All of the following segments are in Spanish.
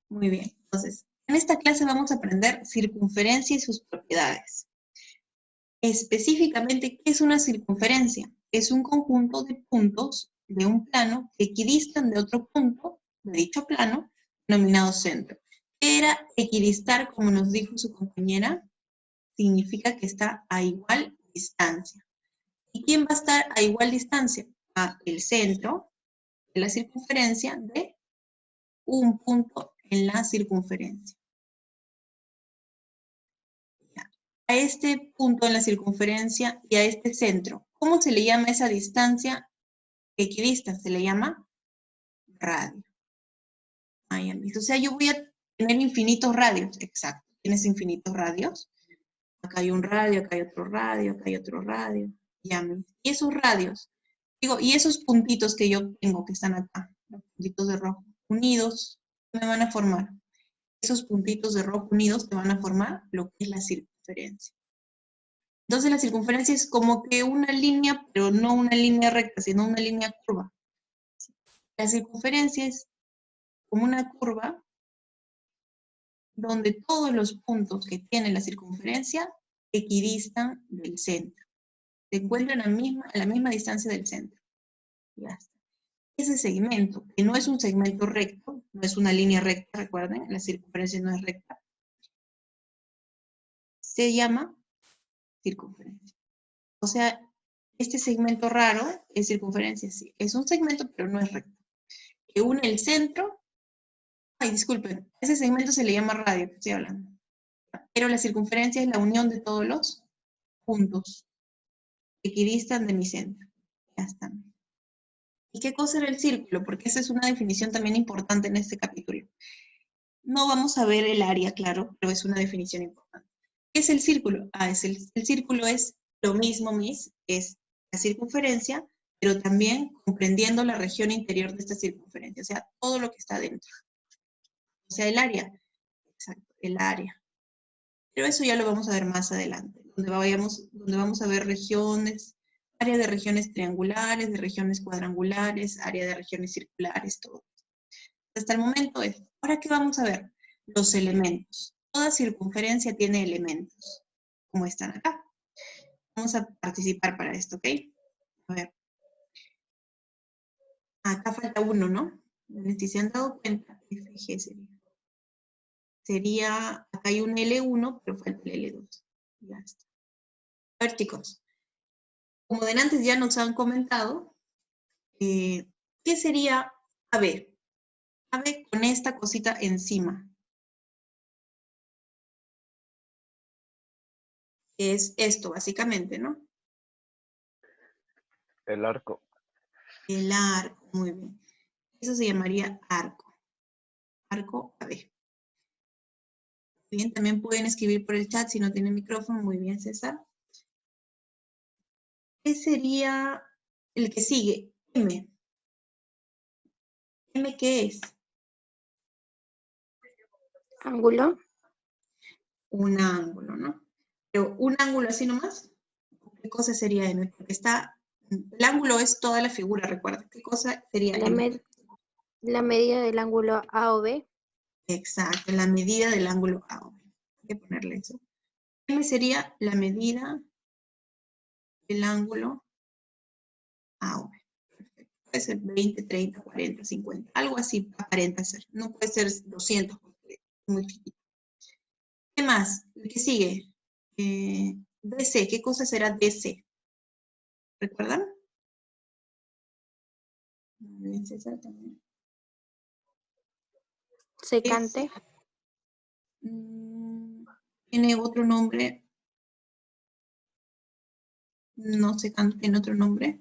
Muy bien. Entonces, en esta clase vamos a aprender circunferencia y sus propiedades. Específicamente, ¿qué es una circunferencia? Es un conjunto de puntos de un plano que equidistan de otro punto de dicho plano, denominado centro. ¿Qué era equidistar, como nos dijo su compañera? Significa que está a igual distancia. ¿Y quién va a estar a igual distancia? El centro de la circunferencia de un punto en la circunferencia. A este punto en la circunferencia y a este centro, ¿cómo se le llama esa distancia equidista? Se le llama radio. O sea, yo voy a tener infinitos radios. Exacto. ¿Tienes infinitos radios? Acá hay un radio, acá hay otro radio, acá hay otro radio. Y esos radios, digo, y esos puntitos que yo tengo que están acá, los puntitos de rojo, unidos, ¿qué me van a formar? Esos puntitos de rojo unidos te van a formar lo que es la circunferencia. Entonces la circunferencia es como que una línea, pero no una línea recta, sino una línea curva. La circunferencia es como una curva donde todos los puntos que tiene la circunferencia equidistan del centro. Se encuentran a la misma distancia del centro. Ya está. Ese segmento, que no es un segmento recto, no es una línea recta, recuerden, la circunferencia no es recta, se llama circunferencia. O sea, este segmento raro es circunferencia, sí. Es un segmento, pero no es recto. Que une el centro, disculpen, ese segmento se le llama radio, que estoy hablando. Pero la circunferencia es la unión de todos los puntos que equidistan de mi centro. Ya está. ¿Y qué cosa era el círculo? Porque esa es una definición también importante en este capítulo. No vamos a ver el área, claro, pero es una definición importante. ¿Qué es el círculo? El círculo es lo mismo, es la circunferencia, pero también comprendiendo la región interior de esta circunferencia, o sea, todo lo que está dentro. O sea, el área. Exacto, el área. Pero eso ya lo vamos a ver más adelante, donde vamos a ver regiones, área de regiones triangulares, de regiones cuadrangulares, área de regiones circulares, todo. Hasta el momento es. Ahora, ¿qué vamos a ver? Los elementos. Toda circunferencia tiene elementos, como están acá. Vamos a participar para esto, ¿ok? A ver. Acá falta uno, ¿no? Si se han dado cuenta, FG sería, acá hay un L1, pero falta el L2. Ya está. A ver, chicos. Como de antes ya nos han comentado, ¿qué sería AB? AB con esta cosita encima. Es esto, básicamente, ¿no? El arco. El arco, muy bien. Eso se llamaría arco. Arco AB. Bien, también pueden escribir por el chat si no tienen micrófono. Muy bien, César. ¿Qué sería el que sigue? M. ¿M qué es? Ángulo. Un ángulo, ¿no? Pero un ángulo así nomás. ¿Qué cosa sería M? Porque el ángulo es toda la figura, recuerda. ¿Qué cosa sería M? La medida del ángulo A o B. Exacto, la medida del ángulo A o B. Hay que ponerle eso. M sería la medida del ángulo A o B. Perfecto. Puede ser 20, 30, 40, 50. Algo así aparenta ser. No puede ser 200 porque es muy chiquito. ¿Qué más? ¿El que sigue? DC. ¿Qué cosa será DC? ¿Recuerdan? Muy bien, César también. Secante. Tiene otro nombre. No secante, tiene otro nombre.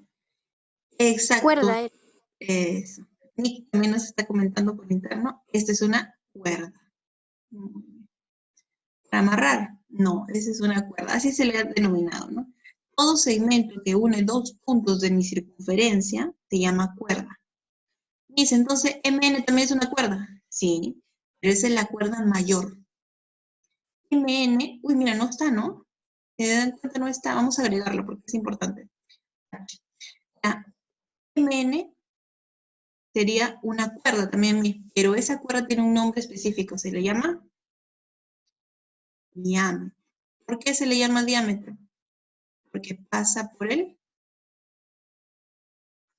Exacto. Cuerda. Eso. Nick también nos está comentando por interno. Esta es una cuerda. Para amarrar, no, esa es una cuerda. Así se le ha denominado, ¿no? Todo segmento que une dos puntos de mi circunferencia se llama cuerda. Dice, entonces, MN también es una cuerda. Sí, pero esa es la cuerda mayor. MN, uy, mira, no está, ¿no? Se dan cuenta, no está. Vamos a agregarlo porque es importante. La MN sería una cuerda también, pero esa cuerda tiene un nombre específico, se le llama diámetro. ¿Por qué se le llama diámetro? Porque pasa por el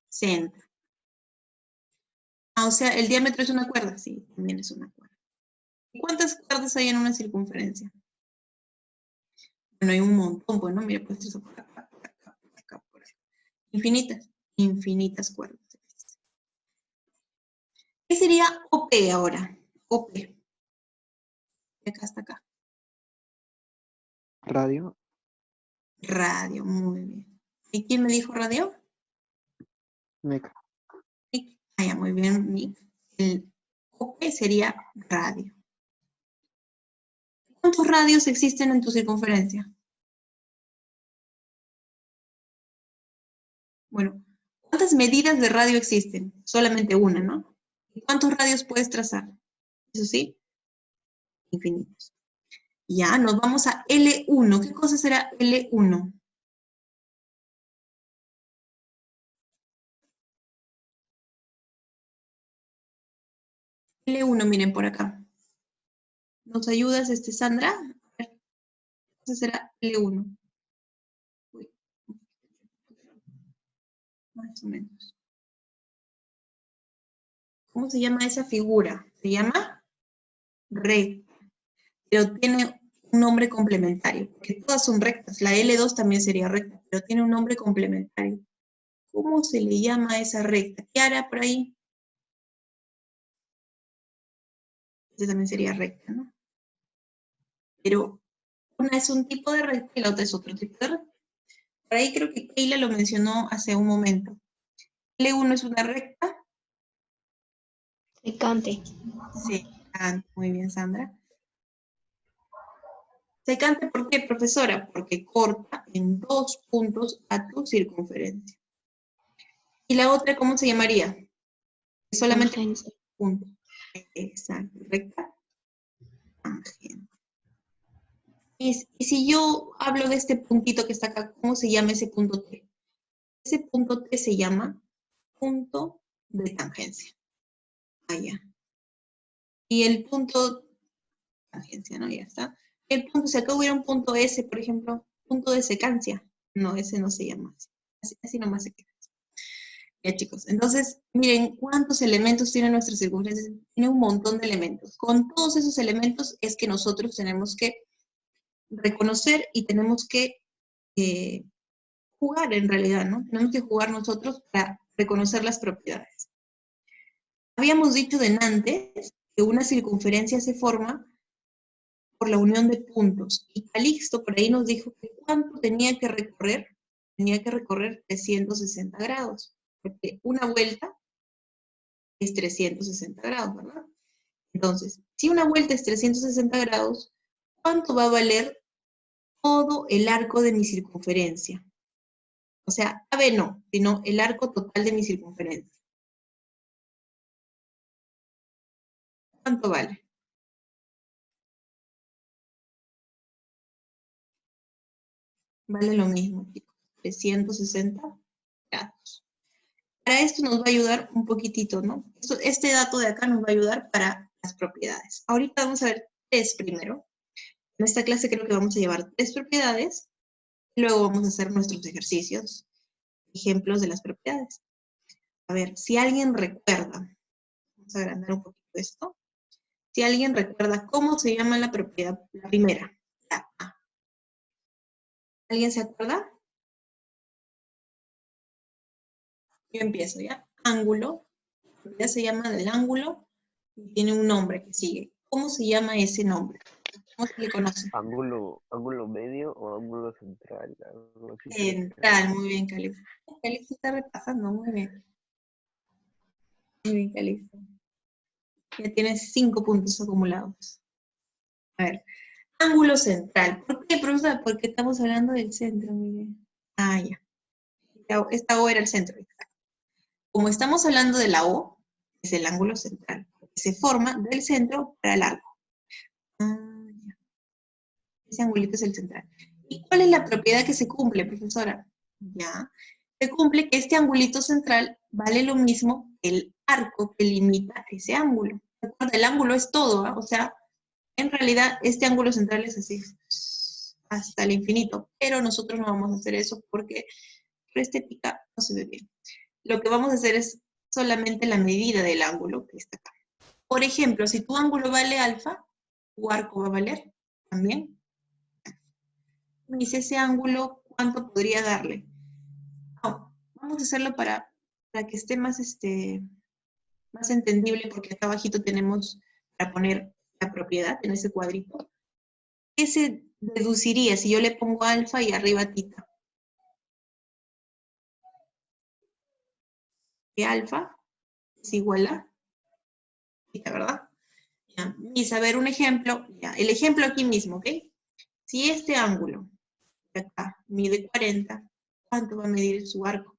centro. Ah, o sea, ¿el diámetro es una cuerda? Sí, también es una cuerda. ¿Y cuántas cuerdas hay en una circunferencia? Bueno, hay un montón, bueno, mira, pues eso por acá, por acá, por acá, por acá. Infinitas, infinitas cuerdas. ¿Qué sería OP ahora? OP. De acá hasta acá. Radio. Radio, muy bien. ¿Y quién me dijo radio? Meca. Nick. Ah, ya, muy bien, Nick. El OP sería radio. ¿Cuántos radios existen en tu circunferencia? Bueno, ¿cuántas medidas de radio existen? Solamente una, ¿no? ¿Y cuántos radios puedes trazar? Eso sí, infinitos. Ya, nos vamos a L1. ¿Qué cosa será L1? L1, miren por acá. ¿Nos ayudas, Sandra? A ver, ¿qué cosa será L1? Uy, más o menos. ¿Cómo se llama esa figura? Se llama recta, pero tiene un nombre complementario, porque todas son rectas. La L2 también sería recta, pero tiene un nombre complementario. ¿Cómo se le llama a esa recta? ¿Qué hará por ahí? Esa también sería recta, ¿no? Pero una es un tipo de recta y la otra es otro tipo de recta. Por ahí creo que Keila lo mencionó hace un momento. L1 es una recta. Secante. Secante, muy bien, Sandra. Secante, ¿por qué, profesora? Porque corta en 2 puntos a tu circunferencia. ¿Y la otra cómo se llamaría? Solamente Tangente. un punto. Exacto, recta. Tangente. Y si yo hablo de este puntito que está acá, ¿cómo se llama ese punto T? Ese punto T se llama punto de tangencia. Allá. Y el punto tangencia, ¿no? Ya está. El punto, si acá hubiera un punto S, por ejemplo, punto de secancia. No, ese no se llama así. Así nomás se queda. Ya, chicos. Entonces, miren cuántos elementos tiene nuestra circunferencia. Tiene un montón de elementos. Con todos esos elementos es que nosotros tenemos que reconocer y tenemos que jugar en realidad, ¿no? Tenemos que jugar nosotros para reconocer las propiedades. Habíamos dicho de antes que una circunferencia se forma por la unión de puntos. Y Calixto por ahí nos dijo que cuánto tenía que recorrer 360 grados, porque una vuelta es 360 grados, ¿verdad? Entonces, si una vuelta es 360 grados, ¿cuánto va a valer todo el arco de mi circunferencia? O sea, AB no, sino el arco total de mi circunferencia. ¿Cuánto vale? Vale lo mismo, chicos, 360 grados. Para esto nos va a ayudar un poquitito, ¿no? Este dato de acá nos va a ayudar para las propiedades. Ahorita vamos a ver 3 primero. En esta clase creo que vamos a llevar 3 propiedades. Y luego vamos a hacer nuestros ejercicios, ejemplos de las propiedades. A ver, si alguien recuerda, vamos a agrandar un poquito esto. Si alguien recuerda cómo se llama la propiedad, la primera, la A. ¿Alguien se acuerda? Yo empiezo, ¿ya? Ángulo. La propiedad se llama del ángulo y tiene un nombre que sigue. ¿Cómo se llama ese nombre? ¿Cómo se le conoce? Ángulo medio o ángulo central. Algo así creo que Central, muy bien, Calixto. Calixto está repasando, muy bien. Muy bien, Calixto. Ya tienes 5 puntos acumulados. A ver, ángulo central. ¿Por qué, profesora? Porque estamos hablando del centro, muy bien. Ah, ya. Esta O era el centro. Como estamos hablando de la O, es el ángulo central. Se forma del centro para el arco. Ah, ya. Ese angulito es el central. ¿Y cuál es la propiedad que se cumple, profesora? Ya. Se cumple que este angulito central vale lo mismo que el arco que limita ese ángulo. Recuerda, el ángulo es todo, ¿ah? O sea, en realidad este ángulo central es así, hasta el infinito, pero nosotros no vamos a hacer eso porque por estética no se ve bien. Lo que vamos a hacer es solamente la medida del ángulo que está acá. Por ejemplo, si tu ángulo vale alfa, tu arco va a valer también. Me dice ese ángulo, ¿cuánto podría darle? No, vamos a hacerlo para que esté más, más entendible, porque acá abajito tenemos para poner la propiedad en ese cuadrito. ¿Qué se deduciría si yo le pongo alfa y arriba tita? Que alfa es igual a tita, ¿verdad? Ya. Y saber un ejemplo, ya, el ejemplo aquí mismo, ¿ok? Si este ángulo de acá mide 40, ¿cuánto va a medir su arco?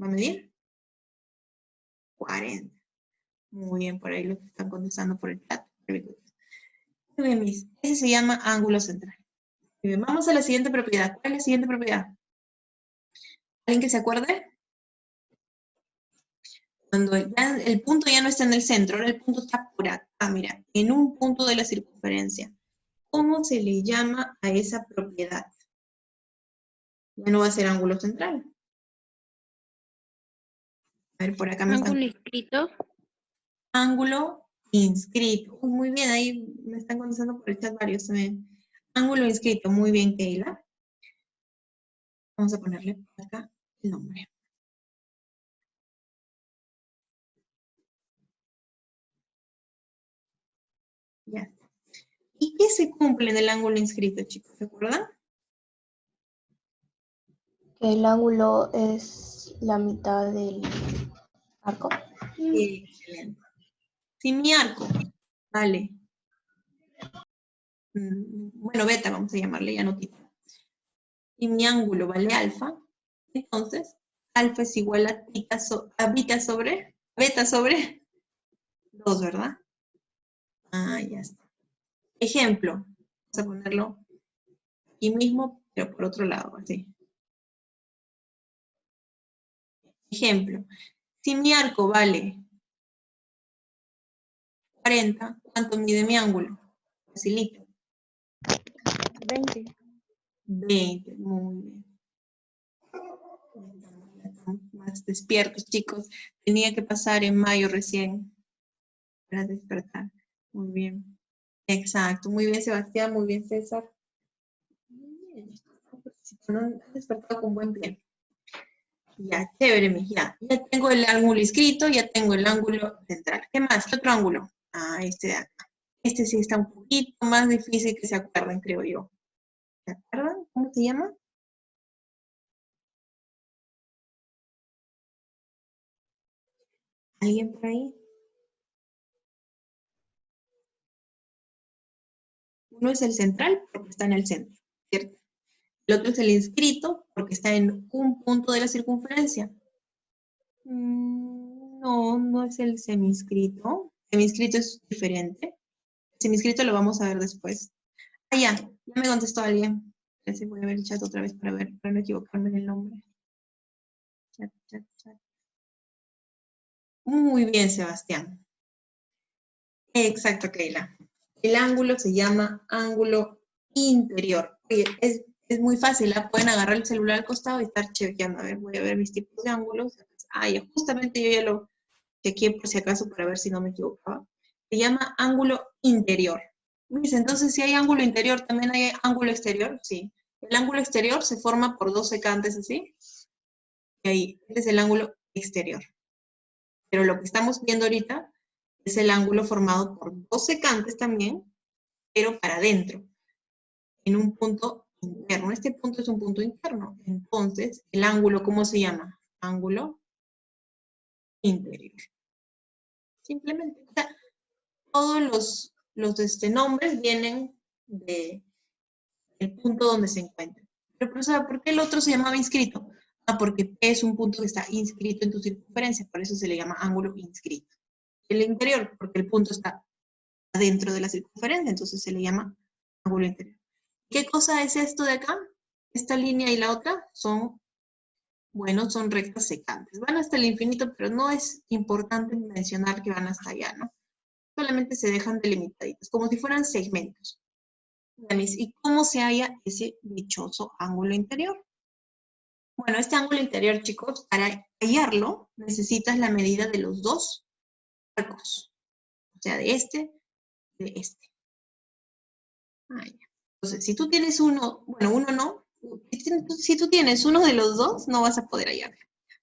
¿Va a medir? 40. Muy bien, por ahí lo que están contestando por el chat. Muy bien, Miss. Ese se llama ángulo central. Muy bien, vamos a la siguiente propiedad. ¿Cuál es la siguiente propiedad? ¿Alguien que se acuerde? Cuando el punto ya no está en el centro, ahora el punto está por acá, mira, en un punto de la circunferencia. ¿Cómo se le llama a esa propiedad? Ya no va a ser ángulo central. A ver, por acá me están... Ángulo inscrito. Ángulo inscrito. Muy bien, ahí me están contestando por el chat varios también. Ángulo inscrito, muy bien, Keila. Vamos a ponerle por acá el nombre. Ya. ¿Y qué se cumple en el ángulo inscrito, chicos? ¿Se acuerdan? Que el ángulo es la mitad del arco. Excelente. Si mi arco vale, bueno, beta vamos a llamarle, ya no tita. Si mi ángulo vale alfa, entonces alfa es igual a beta sobre 2, ¿verdad? Ah, ya está. Ejemplo, vamos a ponerlo aquí mismo, pero por otro lado, así. Ejemplo, si mi arco vale 40, ¿cuánto mide mi ángulo? Facilito. 20. 20, muy bien. Estamos más despiertos, chicos. Tenía que pasar en mayo recién para despertar. Muy bien. Exacto. Muy bien, Sebastián. Muy bien, César. Muy bien. Han despertado con buen pie. Ya, chévere, ya. Ya tengo el ángulo inscrito, ya tengo el ángulo central. ¿Qué más? ¿Qué otro ángulo? Ah, este de acá. Este sí está un poquito más difícil que se acuerden, creo yo. ¿Se acuerdan? ¿Cómo se llama? ¿Alguien por ahí? Uno es el central porque está en el centro, ¿cierto? El otro es el inscrito porque está en un punto de la circunferencia. No, no es el seminscrito. El seminscrito es diferente. El seminscrito lo vamos a ver después. Ah, ya me contestó alguien. Voy a ver el chat otra vez para no equivocarme en el nombre. Chat, chat, chat. Muy bien, Sebastián. Exacto, Keila. El ángulo se llama ángulo interior. Oye, es muy fácil, ¿la? Pueden agarrar el celular al costado y estar chequeando. A ver, voy a ver mis tipos de ángulos. Ah, ya, justamente yo ya lo chequeé por si acaso para ver si no me equivocaba. Se llama ángulo interior. Dice, entonces si hay ángulo interior, ¿también hay ángulo exterior? Sí. El ángulo exterior se forma por dos secantes así. Y ahí, este es el ángulo exterior. Pero lo que estamos viendo ahorita es el ángulo formado por dos secantes también, pero para adentro, en un punto interno. Este punto es un punto interno. Entonces, el ángulo, ¿cómo se llama? Ángulo interior. Simplemente. O sea, todos los nombres vienen del punto donde se encuentra. Pero, profesora, ¿por qué el otro se llamaba inscrito? Ah, porque P es un punto que está inscrito en tu circunferencia, por eso se le llama ángulo inscrito. El interior, porque el punto está adentro de la circunferencia, entonces se le llama ángulo interior. ¿Qué cosa es esto de acá? Esta línea y la otra son Bueno, son rectas secantes. Van hasta el infinito, pero no es importante mencionar que van hasta allá, ¿no? Solamente se dejan delimitaditas, como si fueran segmentos. ¿Y cómo se halla ese dichoso ángulo interior? Bueno, este ángulo interior, chicos, para hallarlo, necesitas la medida de los dos arcos. O sea, de este. Ah, ya. Entonces, si tú tienes uno, bueno, uno no. Si tú tienes uno de los dos, no vas a poder hallarlo.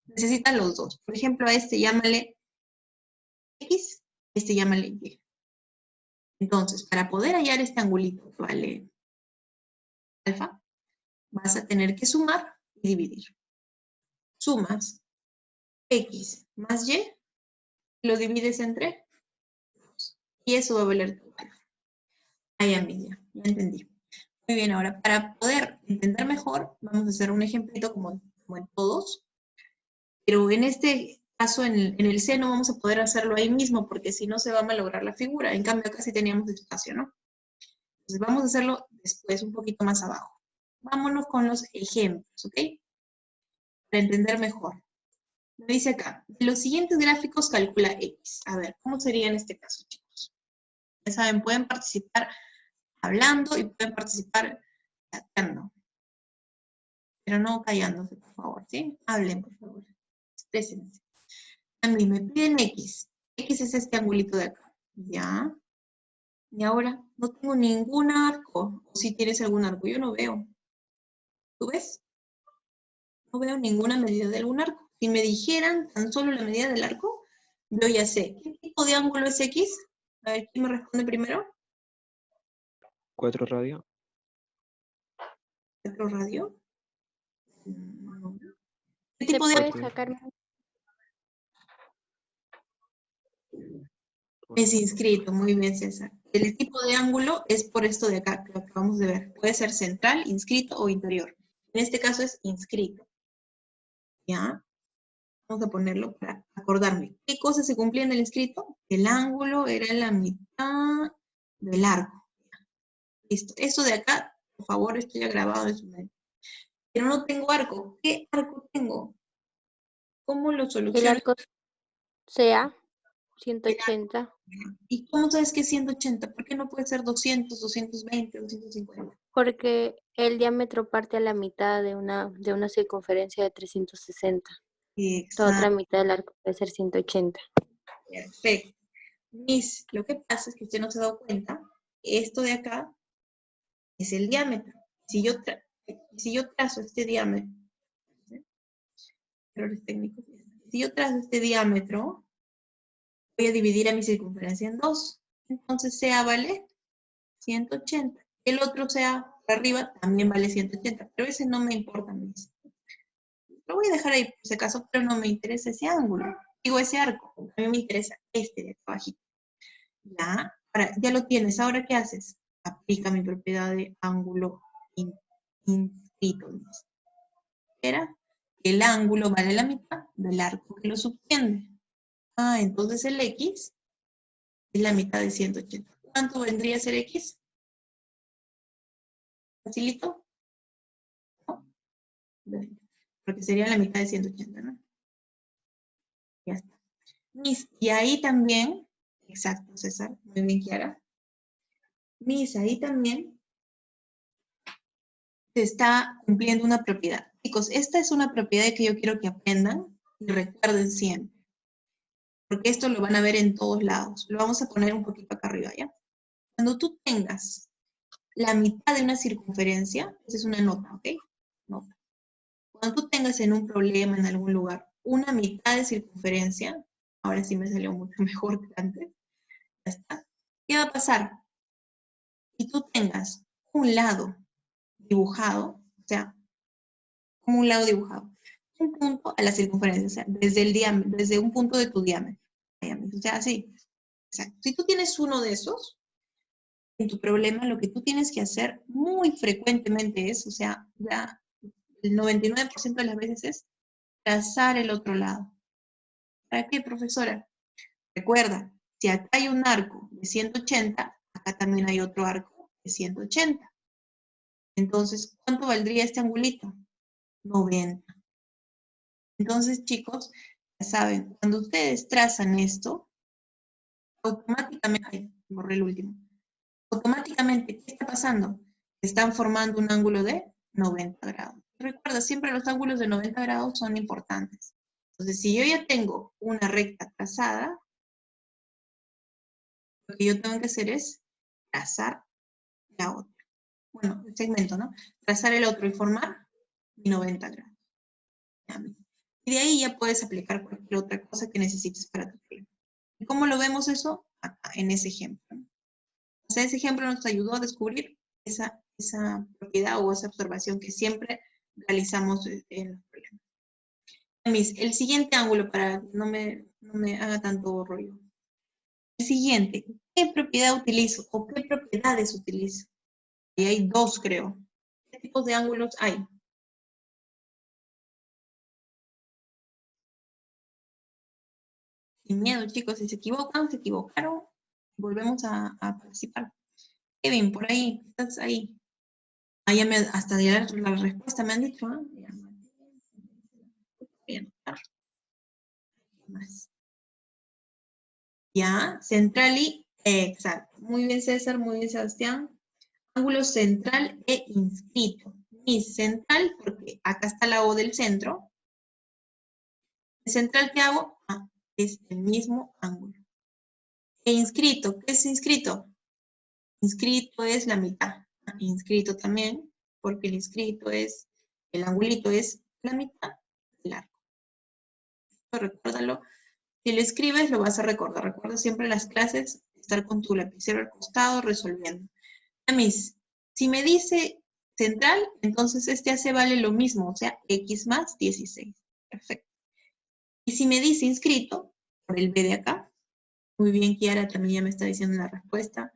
Necesitas los dos. Por ejemplo, a este llámale X, este llámale Y. Entonces, para poder hallar este angulito que vale alfa, vas a tener que sumar y dividir. Sumas X más Y, lo divides entre 2. Y eso va a valer tu alfa. Ahí, amiga, ya entendí. Muy bien, ahora para poder entender mejor, vamos a hacer un ejemplito como en todos. Pero en este caso, en el seno, vamos a poder hacerlo ahí mismo, porque si no se va a malograr la figura. En cambio, acá sí teníamos espacio, ¿no? Entonces vamos a hacerlo después, un poquito más abajo. Vámonos con los ejemplos, ¿ok? Para entender mejor. Me dice acá, de los siguientes gráficos calcula X. A ver, ¿cómo sería en este caso, chicos? Ya saben, pueden participar hablando y pueden participar chateando. Pero no callándose, por favor, ¿sí? Hablen, por favor. Exprésense. A mí me piden X. X es este angulito de acá. ¿Ya? Y ahora, no tengo ningún arco. O si tienes algún arco, yo no veo. ¿Tú ves? No veo ninguna medida de algún arco. Si me dijeran tan solo la medida del arco, yo ya sé. ¿Qué tipo de ángulo es X? A ver, ¿quién me responde primero? 4 radio. ¿4 radio? No. ¿Qué Se tipo de puede ángulo sacar es inscrito? Muy bien, César. El tipo de ángulo es por esto de acá, que lo acabamos de ver. Puede ser central, inscrito o interior. En este caso es inscrito. ¿Ya? Vamos a ponerlo para acordarme. ¿Qué cosa se cumplía en el inscrito? El ángulo era la mitad del arco. Listo. Esto de acá, por favor, esto ya grabado en su mente. Pero no tengo arco. ¿Qué arco tengo? ¿Cómo lo el soluciono? arco sea 180, ¿Y cómo sabes que es 180? ¿Por qué no puede ser 200, 220, 250? porque el diámetro parte a la mitad de una circunferencia de 360. La otra Exacto, mitad del arco puede ser 180. perfecto. Lo que pasa es que usted no se ha dado cuenta que esto de acá es el diámetro. Si yo trazo este diámetro, ¿sí? Errores técnicos. Si yo trazo este diámetro, voy a dividir a mi circunferencia en 2. Entonces CA vale 180. El otro CA para arriba también vale 180, pero ese no me importa a mí. Lo voy a dejar ahí por si acaso, pero no me interesa ese ángulo. Digo, ese arco. A mí me interesa este de acá abajito. Ya, ahora, ya lo tienes. ¿Ahora qué haces? Aplica mi propiedad de ángulo inscrito. Era el ángulo vale la mitad del arco que lo subtiende. Ah, entonces el X es la mitad de 180. ¿Cuánto vendría a ser X? ¿Facilito? ¿No? Porque sería la mitad de 180, ¿no? Ya está. Y ahí también, exacto, César, muy bien, Kiara. Ahí también se está cumpliendo una propiedad. Chicos, esta es una propiedad que yo quiero que aprendan y recuerden siempre. Porque esto lo van a ver en todos lados. Lo vamos a poner un poquito acá arriba, ¿ya? Cuando tú tengas la mitad de una circunferencia, esa es una nota, ¿ok? Nota. Cuando tú tengas en un problema en algún lugar una mitad de circunferencia, ahora sí me salió mucho mejor que antes, ya está. ¿Qué va a pasar? Si tú tengas un lado dibujado, o sea, como un lado dibujado, un punto a la circunferencia, o sea, desde el diámetro, desde un punto de tu diámetro, o sea, así, exacto. Si tú tienes uno de esos, en tu problema lo que tú tienes que hacer muy frecuentemente es, o sea, ya el 99% de las veces es trazar el otro lado. ¿Para qué, profesora? Recuerda, si acá hay un arco de 180, acá también hay otro arco de 180. Entonces, ¿cuánto valdría este angulito? 90. Entonces, chicos, ya saben, cuando ustedes trazan esto, automáticamente, ay, borré el último, automáticamente, ¿qué está pasando? Están formando un ángulo de 90 grados. Recuerda, siempre los ángulos de 90 grados son importantes. Entonces, si yo ya tengo una recta trazada, lo que yo tengo que hacer es trazar la otra. Bueno, el segmento, ¿no? Trazar el otro y formar 90 grados. Y de ahí ya puedes aplicar cualquier otra cosa que necesites para tu problema. ¿Y cómo lo vemos eso? Acá, en ese ejemplo. O sea, ese ejemplo nos ayudó a descubrir esa propiedad o esa observación que siempre realizamos en los problemas. El siguiente ángulo, para que no me haga tanto rollo. El siguiente, ¿qué propiedad utilizo o qué propiedades utilizo? Y hay dos, creo. ¿Qué tipos de ángulos hay? Sin miedo, chicos, si se equivocan, se equivocaron, volvemos a participar. Kevin, por ahí, estás ahí. Ah, ya hasta llegar la respuesta me han dicho, ¿ah? Voy a anotar. Más. Ya, central y exacto. Muy bien, César, muy bien, Sebastián. Ángulo central e inscrito. Mi central, porque acá está la O del centro. ¿El central qué hago? Ah, es el mismo ángulo. E inscrito, ¿qué es inscrito? Inscrito es la mitad. Ah, inscrito también, porque el inscrito es, el angulito es la mitad del arco. Recuérdalo. Si lo escribes, lo vas a recordar. Recuerda siempre en las clases estar con tu lapicero al costado resolviendo. Mis, si me dice central, entonces este hace vale lo mismo, o sea, x más 16. Perfecto. Y si me dice inscrito, por el B de acá, muy bien, Kiara también ya me está diciendo la respuesta.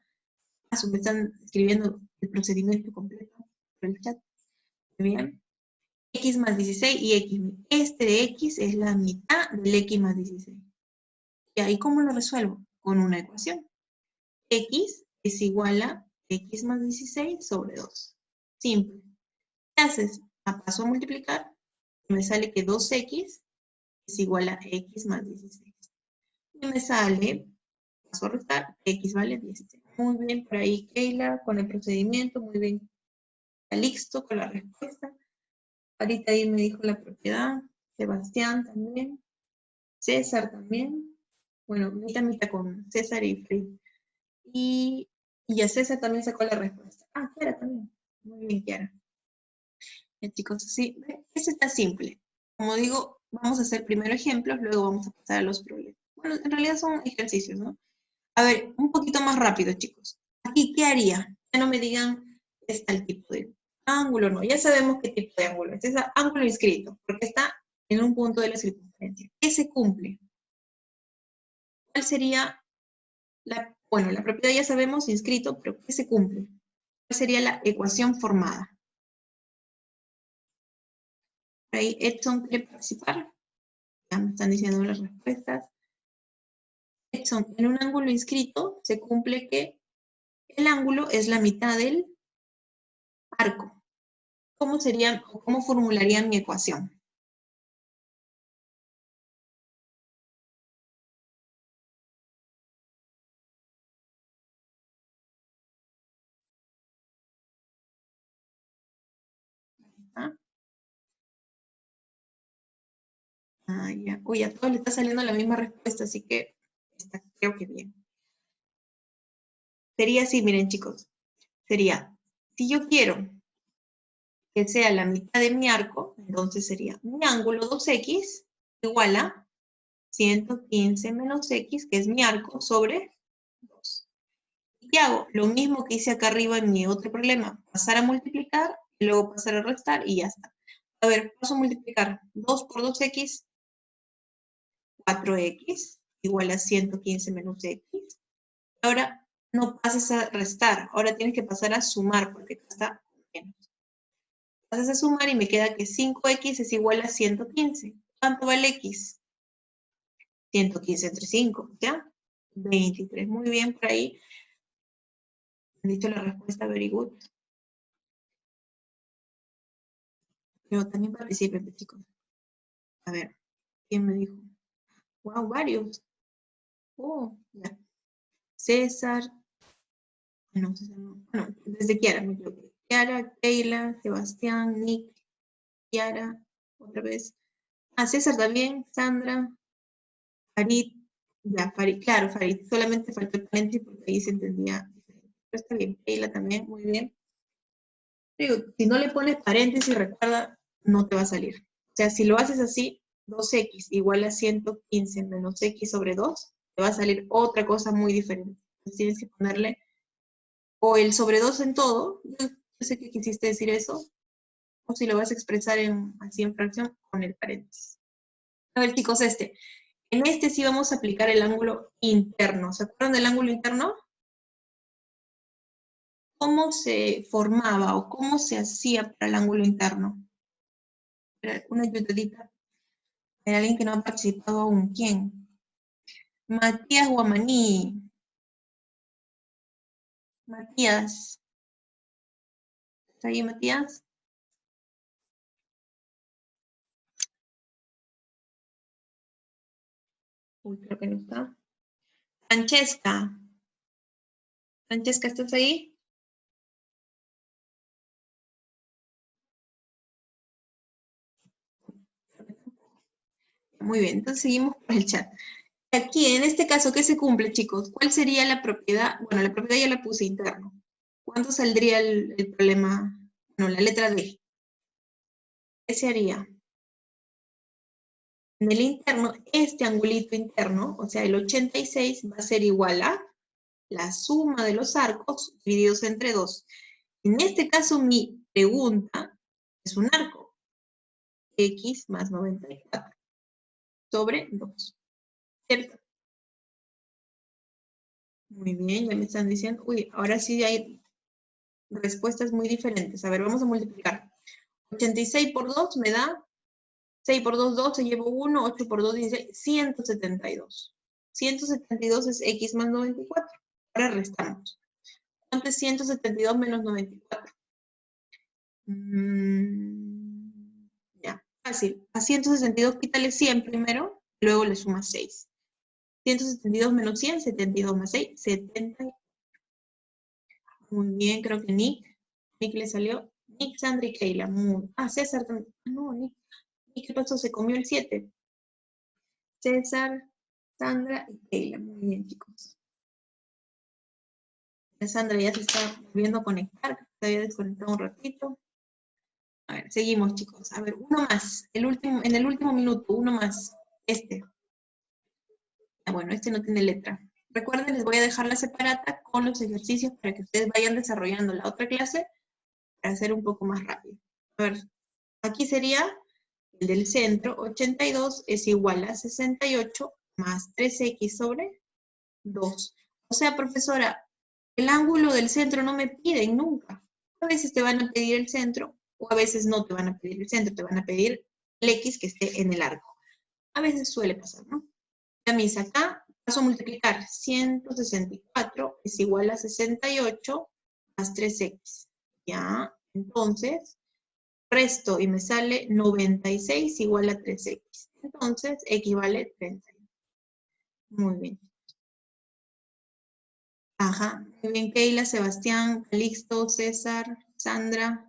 Me están escribiendo el procedimiento completo por el chat. Muy bien. X más 16 y X. Este de X es la mitad del X más 16. ¿Y ahí cómo lo resuelvo? Con una ecuación. X es igual a X más 16 sobre 2. Simple. ¿Qué haces? Paso a multiplicar. Me sale que 2X es igual a X más 16. Y me sale, paso a restar, X vale 16. Muy bien, por ahí Keila con el procedimiento. Muy bien, Calixto con la respuesta. Ahorita ahí me dijo la propiedad. Sebastián también. César también. Bueno, mitad con César y Free. Y a César también sacó la respuesta. Ah, Kiara también. Muy bien, Kiara. Chicos, sí, eso está simple. Como digo, vamos a hacer primero ejemplos, luego vamos a pasar a los problemas. Bueno, en realidad son ejercicios, ¿no? A ver, un poquito más rápido, chicos. Aquí, ¿qué haría? Ya no me digan, está el tipo de ángulo, no. Ya sabemos qué tipo de ángulo es. Es ángulo inscrito, porque está en un punto de la circunferencia. ¿Qué se cumple? ¿Cuál sería bueno, la propiedad ya sabemos, inscrito, pero ¿qué se cumple? ¿Cuál sería la ecuación formada? Por ahí Edson quiere participar. Ya me están diciendo las respuestas. Edson, en un ángulo inscrito se cumple que el ángulo es la mitad del arco. ¿Cómo sería o cómo formularían mi ecuación? ¿Ah? Ah, ya. Uy, a todos les está saliendo la misma respuesta, así que está, creo que bien. Sería así, miren chicos. Sería, si yo quiero que sea la mitad de mi arco, entonces sería mi ángulo 2x igual a 115 menos x, que es mi arco, sobre 2. ¿Y qué hago? Lo mismo que hice acá arriba en mi otro problema. Pasar a multiplicar, y luego pasar a restar, y ya está. A ver, paso a multiplicar. 2 por 2x, 4x, igual a 115 menos x. Ahora, no pases a restar. Ahora tienes que pasar a sumar, porque acá está menos. Pasas a sumar y me queda que 5x es igual a 115. ¿Cuánto vale x? 115 entre 5, ¿ya? 23. Muy bien por ahí. Han dicho la respuesta, very good. Pero también participen, chicos. A ver, ¿quién me dijo? Wow, varios. Oh, ya. César. No, César no. Bueno, desde Kiara me equivoqué. Kiara, Keila, Sebastián, Nick, Kiara, otra vez. Ah, César también, Sandra, Farid. Ya, Farid, claro, Farid. Solamente faltó el paréntesis porque ahí se entendía diferente. Pero está bien. Keila también, muy bien. Digo, si no le pones paréntesis, recuerda, no te va a salir. O sea, si lo haces así, 2x igual a 115 menos x sobre 2, te va a salir otra cosa muy diferente. Entonces tienes que ponerle o el sobre 2 en todo, yo sé que quisiste decir eso, o si lo vas a expresar así en fracción, con el paréntesis. A ver, chicos, en este sí vamos a aplicar el ángulo interno. ¿Se acuerdan del ángulo interno? ¿Cómo se formaba o cómo se hacía para el ángulo interno? Una ayudadita. Hay alguien que no ha participado aún. ¿Quién? Matías Guamaní. Matías. ¿Está ahí, Matías? Uy, creo que no está. Francesca. Francesca, ¿estás ahí? Muy bien, entonces seguimos por el chat. Aquí, en este caso, ¿qué se cumple, chicos? ¿Cuál sería la propiedad? Bueno, la propiedad ya la puse interno. ¿Cuánto saldría el problema? No, la letra D. ¿Qué se haría? En el interno, este angulito interno, o sea, el 86, va a ser igual a la suma de los arcos divididos entre 2. En este caso, mi pregunta es un arco. X más 94 sobre 2. ¿Cierto? Muy bien, ya me están diciendo. Uy, ahora sí hay respuestas muy diferentes. A ver, vamos a multiplicar. 86 por 2 me da 6 por 2, 12, llevo 1, 8 por 2, 16, 172. 172 es x más 94. Ahora restamos. ¿Cuánto es 172 menos 94? Ya, fácil. A 162 quítale 100 primero, luego le sumas 6. 172 menos 100, 72 más 6, 70. Muy bien, creo que Nick le salió. Nick, Sandra y Keila. César también. No, Nick. ¿Qué pasó? Se comió el 7. César, Sandra y Keila. Muy bien, chicos. Sandra ya se está volviendo a conectar. Se había desconectado un ratito. A ver, seguimos, chicos. A ver, uno más. En el último minuto, uno más. Bueno, este no tiene letra. Recuerden, les voy a dejar la separata con los ejercicios para que ustedes vayan desarrollando la otra clase para hacer un poco más rápido. A ver, aquí sería el del centro. 82 es igual a 68 más 3x sobre 2. O sea, profesora, el ángulo del centro no me piden nunca. A veces te van a pedir el centro o a veces no te van a pedir el centro, te van a pedir el x que esté en el arco. A veces suele pasar, ¿no? Ya mis acá paso a multiplicar. 164 es igual a 68 más 3x. Ya, entonces, resto y me sale 96 igual a 3x. Entonces, equivale 30. Muy bien. Ajá, muy bien, Keila, Sebastián, Calixto, César, Sandra,